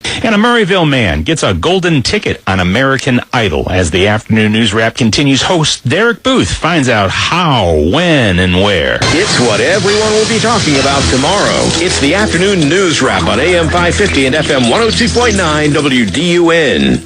And a Murrayville man gets a golden ticket on American Idol. As the afternoon news wrap continues, host Derek Booth finds out how, when, and where. It's what everyone will be talking about tomorrow. It's the afternoon news wrap on AM 550 and FM 102.9 WDUN.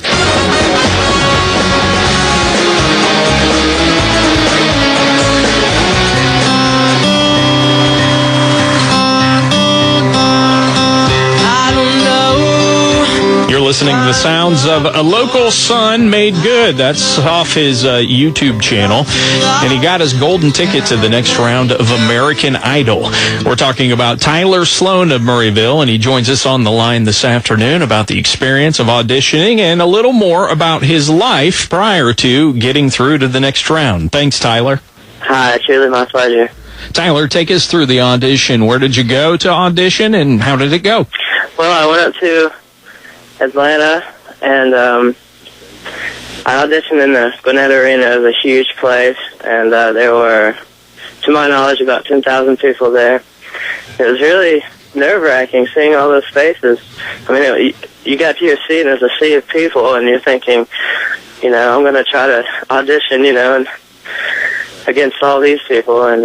Listening to the sounds of A Local Son Made Good. That's off his YouTube channel. And he got his golden ticket to the next round of American Idol. We're talking about Tyler Sloan of Murrayville, and he joins us on the line this afternoon about the experience of auditioning and a little more about his life prior to getting through to the next round. Thanks, Tyler. Hi, it's really my pleasure. Tyler, take us through the audition. Where did you go to audition, and how did it go? Well, I went up to Atlanta, and I auditioned in the Gwinnett Arena. It was a huge place, and there were, to my knowledge, about 10,000 people there. It was really nerve-wracking seeing all those faces. I mean, you got to your seat, and there's a sea of people, and you're thinking, I'm going to try to audition, and against all these people, and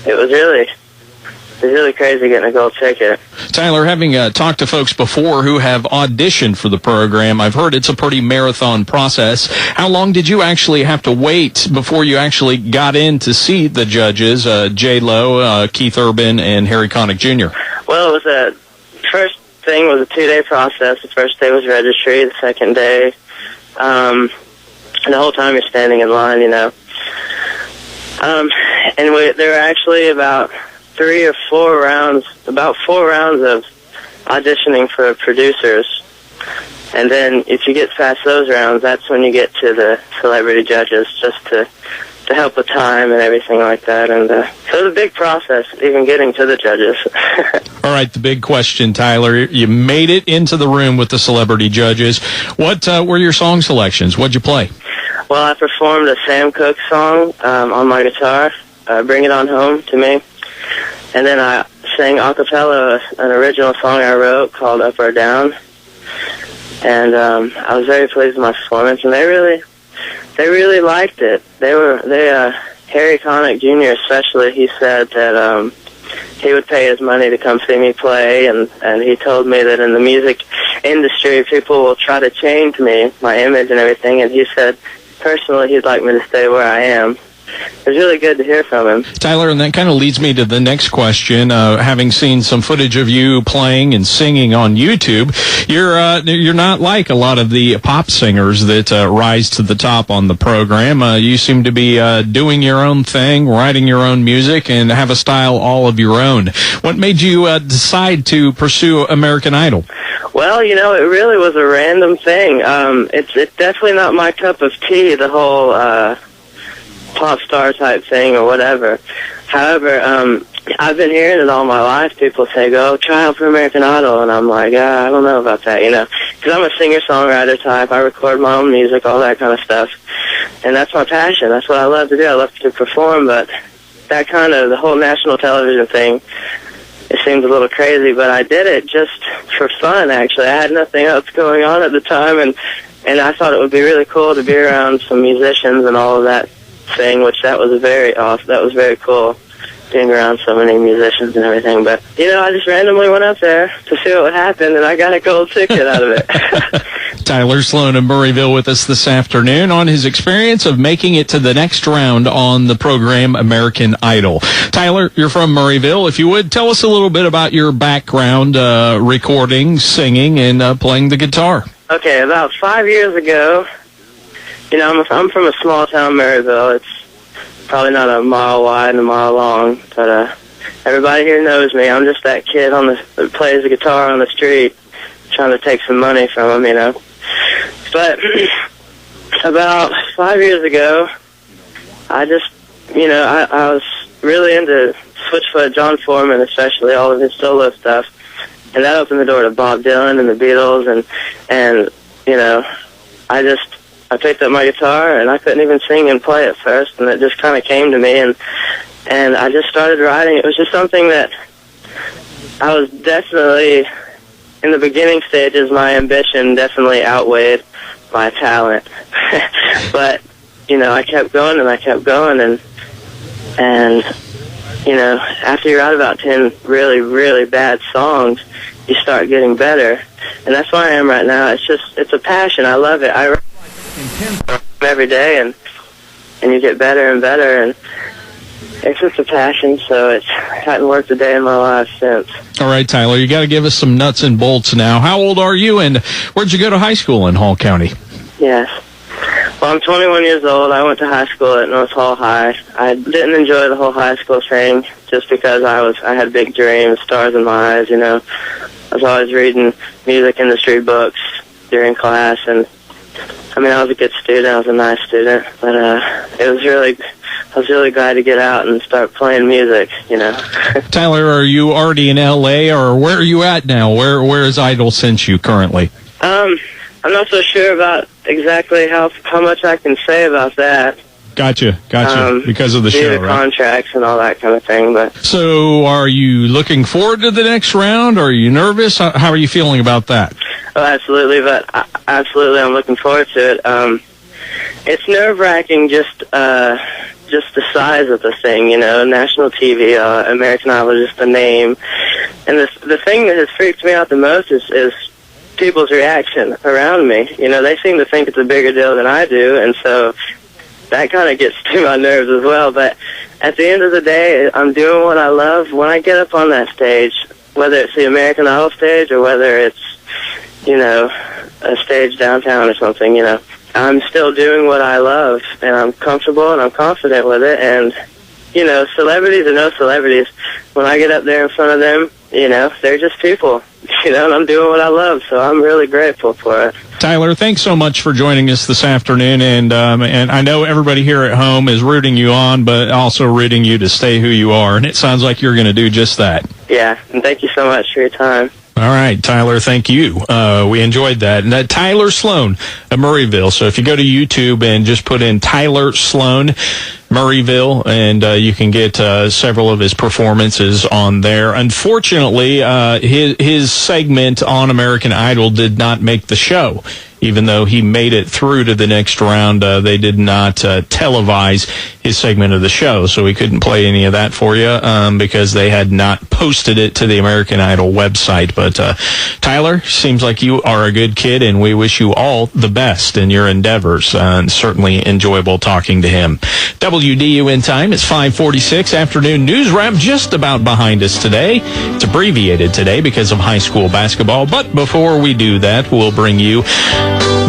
it was really crazy getting a gold ticket. Tyler, having talked to folks before who have auditioned for the program, I've heard it's a pretty marathon process. How long did you actually have to wait before you actually got in to see the judges, J-Lo, Keith Urban, and Harry Connick Jr.? Well, the first thing was a 2-day process. The first day was registry. The second day, and the whole time you're standing in line, and there were actually about 3 or 4 rounds, about 4 rounds of auditioning for producers. And then if you get past those rounds, that's when you get to the celebrity judges, just to help with time and everything like that. And so it was a big process, even getting to the judges. All right, the big question, Tyler. You made it into the room with the celebrity judges. What were your song selections? What'd you play? Well, I performed a Sam Cooke song on my guitar, Bring It On Home to Me. And then I sang a cappella an original song I wrote called Up or Down. And I was very pleased with my performance, and they really liked it. Harry Connick Jr. especially, he said that he would pay his money to come see me play, and he told me that in the music industry people will try to change me, my image and everything, and he said personally he'd like me to stay where I am. It was really good to hear from him. Tyler, and that kind of leads me to the next question. Having seen some footage of you playing and singing on YouTube, you're not like a lot of the pop singers that rise to the top on the program. You seem to be doing your own thing, writing your own music, and have a style all of your own. What made you decide to pursue American Idol? Well, it really was a random thing. It's definitely not my cup of tea, the whole pop star type thing or whatever. However, I've been hearing it all my life. People say, go try out for American Idol, and I'm like, I don't know about that, because I'm a singer-songwriter type. I record my own music, all that kind of stuff, and that's my passion. That's what I love to do. I love to perform, but that kind of, the whole national television thing, it seems a little crazy, but I did it just for fun, actually. I had nothing else going on at the time, and I thought it would be really cool to be around some musicians and all of that thing, which that was very awesome. That was very cool, being around so many musicians and everything. But I just randomly went up there to see what would happen, and I got a gold ticket out of it. Tyler Sloan of Murrayville with us this afternoon on his experience of making it to the next round on the program American Idol. Tyler, you're from Murrayville. If you would, tell us a little bit about your background, recording, singing, and playing the guitar. Okay, about 5 years ago, I'm from a small town, Maryville. It's probably not a mile wide and a mile long, but everybody here knows me. I'm just that kid that plays the guitar on the street, trying to take some money from them, But about 5 years ago, I just, I was really into Switchfoot, John Foreman, especially all of his solo stuff, and that opened the door to Bob Dylan and the Beatles, and I picked up my guitar, and I couldn't even sing and play at first, and it just kind of came to me, and I just started writing. It was just something that I was definitely in the beginning stages, my ambition definitely outweighed my talent. But, you know, I kept going and I kept going, and you know, after you're out about 10 really, really bad songs, you start getting better. And that's where I am right now. It's a passion. I love it. I write every day, and you get better and better, and it's just a passion, so I hadn't worked a day in my life since. All right, Tyler, you got to give us some nuts and bolts now. How old are you, and where'd you go to high school in Hall County? Yes. Well, I'm 21 years old. I went to high school at North Hall High. I didn't enjoy the whole high school thing just because I had big dreams, stars in my eyes, you know. I was always reading music industry books during class, and I mean, I was a good student. I was a nice student, but I was really glad to get out and start playing music, you know. Tyler, are you already in L.A., or where are you at now? Where is Idol sent you currently? I'm not so sure about exactly how much I can say about that. Gotcha. Because of the show, right? Contracts and all that kind of thing. But so, are you looking forward to the next round? Are you nervous? How are you feeling about that? Oh, absolutely. But absolutely, I'm looking forward to it. It's nerve-wracking just the size of the thing, you know. National TV, American Idol, just the name, and the thing that has freaked me out the most is people's reaction around me. You know, they seem to think it's a bigger deal than I do, and so that kind of gets to my nerves as well. But at the end of the day, I'm doing what I love. When I get up on that stage, whether it's the American Idol stage or whether it's, you know, a stage downtown or something, you know, I'm still doing what I love, and I'm comfortable and I'm confident with it. And, you know, celebrities or no celebrities, when I get up there in front of them, you know, they're just people, you know, and I'm doing what I love, so I'm really grateful for it. Tyler, thanks so much for joining us this afternoon, and I know everybody here at home is rooting you on, but also rooting you to stay who you are, and it sounds like you're going to do just that. Yeah, and thank you so much for your time. All right, Tyler, thank you. We enjoyed that. And that Tyler Sloan of Murrayville. So if you go to YouTube and just put in Tyler Sloan, Murrayville, and you can get several of his performances on there. Unfortunately, his segment on American Idol did not make the show. Even though he made it through to the next round, they did not televise his segment of the show, so we couldn't play any of that for you because they had not posted it to the American Idol website. But Tyler, seems like you are a good kid, and we wish you all the best in your endeavors. And certainly enjoyable talking to him. WDUN time, it's 5:46. Afternoon news wrap just about behind us today. It's abbreviated today because of high school basketball. But before we do that, we'll bring you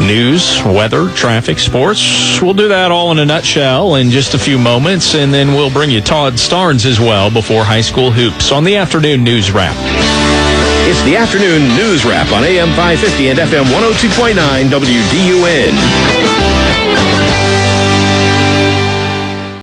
news, weather, traffic, sports. We'll do that all in a nutshell in just a few moments, and then we'll bring you Todd Starnes as well before high school hoops on the Afternoon News Wrap. It's the Afternoon News Wrap on AM 550 and FM 102.9 WDUN.